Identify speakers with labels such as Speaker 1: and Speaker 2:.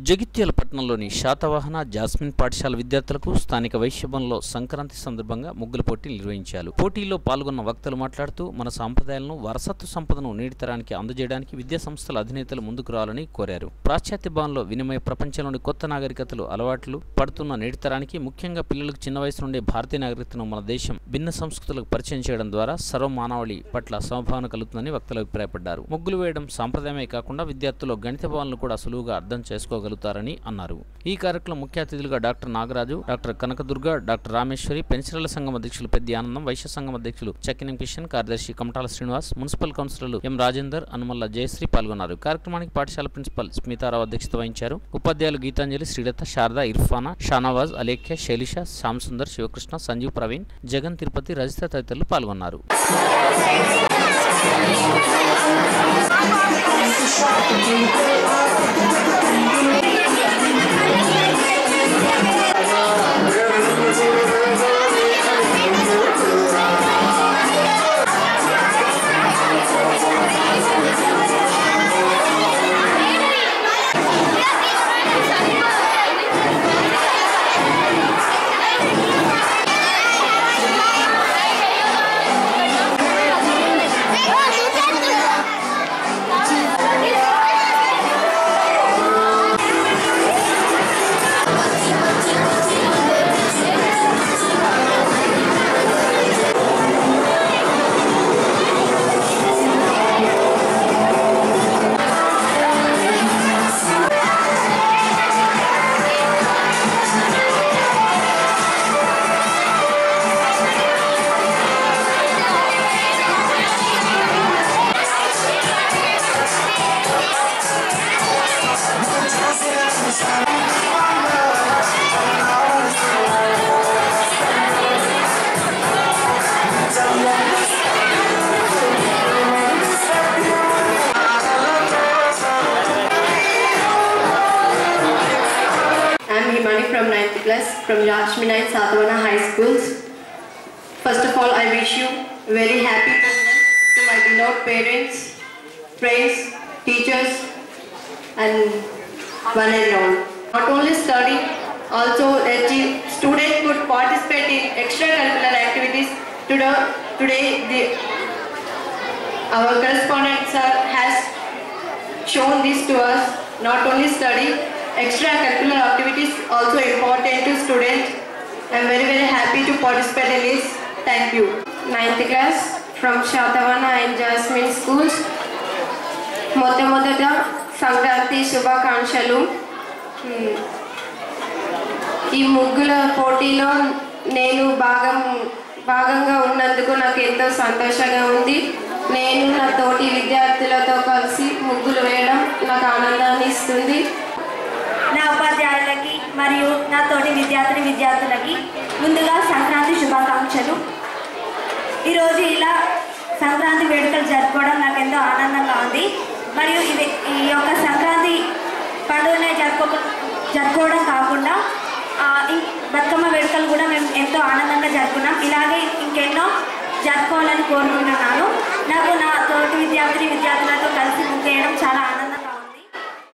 Speaker 1: జగిత్యాల పట్టణంలోని శాతవాహన జాస్మిన్ పాఠశాల విద్యార్థులకు స్థానిక వైశ్యభవన్లో సంక్రాంతి సందర్భంగా ముగ్గుల పోటీ నిర్వహించారు. పోటీల్లో పాల్గొన్న వక్తలు మాట్లాడుతూ మన సాంప్రదాయాలను వారసత్వ సంపదను నేటితరానికి అందజేయడానికి విద్యా సంస్థల అధినేతలు ముందుకు రావాలని కోరారు. పాశ్చాత్య భవన్లో వినిమయ ప్రపంచంలోని కొత్త నాగరికతలు అలవాట్లు పడుతున్న నేటితరానికి ముఖ్యంగా పిల్లలకు చిన్న వయసు నుండే భారతీయ నాగరికతను మన దేశం భిన్న సంస్కృతులకు పరిచయం చేయడం ద్వారా సర్వమానవాళి పట్ల సమభావన కలుగుతుందని వక్తలు అభిప్రాయపడ్డారు. ముగ్గులు వేయడం సాంప్రదాయమే కాకుండా విద్యార్థులు గణిత భావనలు కూడా సులువుగా అర్థం చేసుకోగలరు అన్నారు. ఈ కార్యక్రమం ముఖ్య అతిథులుగా doctor Nagaraju, doctor Kanakadurga, doctor Rameshwari, పెన్షనర్ల సంఘం అధ్యక్షులు పెద్ది ఆనందం, వైశ్య సంఘం అధ్యక్షులు చక్కినం కిషన్, కార్యదర్శి కమటాల శ్రీనివాస్, మున్సిపల్ కౌన్సిలర్లు ఎం రాజేందర్, అనుమల్ల జయశ్రీ పాల్గొన్నారు. కార్యక్రమానికి పాఠశాల ప్రిన్సిపల్ స్మితారావు అధ్యక్షత వహించారు. ఉపాధ్యాయులు గీతాంజలి, శ్రీలత, శారద, ఇర్ఫానా, షానవాజ్, అలేఖ్య, శైలిష, శ్యామ్ సుందర్, శివకృష్ణ, సంజీవ్, ప్రవీణ్, జగన్, తిరుపతి, రజిత తదితరులు పాల్గొన్నారు.
Speaker 2: From 9th class from Jasmine and Satavana High Schools. First of all, I wish you very happy Pongal to my beloved parents, friends, teachers, and one and all. Not only study, also students could participate in extracurricular activities. Today, our correspondent sir has shown this to us. Not only study, extracurricular activities also important to students. I am very happy to participate in this. Thank you. 9th class from Shatavana and Jasmine schools. మొట్టమొదట సంక్రాంతి శుభాకాంక్షలు. ఈ ముగ్గుల పోటీలో నేను భాగంగా ఉన్నందుకు నాకు ఎంతో సంతోషంగా ఉంది. నేను నా తోటి విద్యార్థులతో కలిసి ముగ్గులు వేయడం నాకు ఆనందాన్ని ఇస్తుంది.
Speaker 3: నా ఉపాధ్యాయులకి మరియు నా తోటి విద్యార్థులకి ముందుగా సంక్రాంతి శుభాకాంక్షలు. ఈరోజు ఇలా సంక్రాంతి వేడుకలు జరుపుకోవడం నాకు ఎంతో ఆనందంగా ఉంది. మరియు ఈ యొక్క సంక్రాంతి పండుగనే జరుపుకోవడం కాకుండా బతుకమ్మ వేడుకలు కూడా మేము ఎంతో ఆనందంగా జరుపుకున్నాం. ఇలాగే ఇంకెన్నో జరుపుకోవాలని కోరుకుంటున్నాను. నాకు నా తోటి విద్యార్థులతో కలిసి ముగ్గేయడం చాలా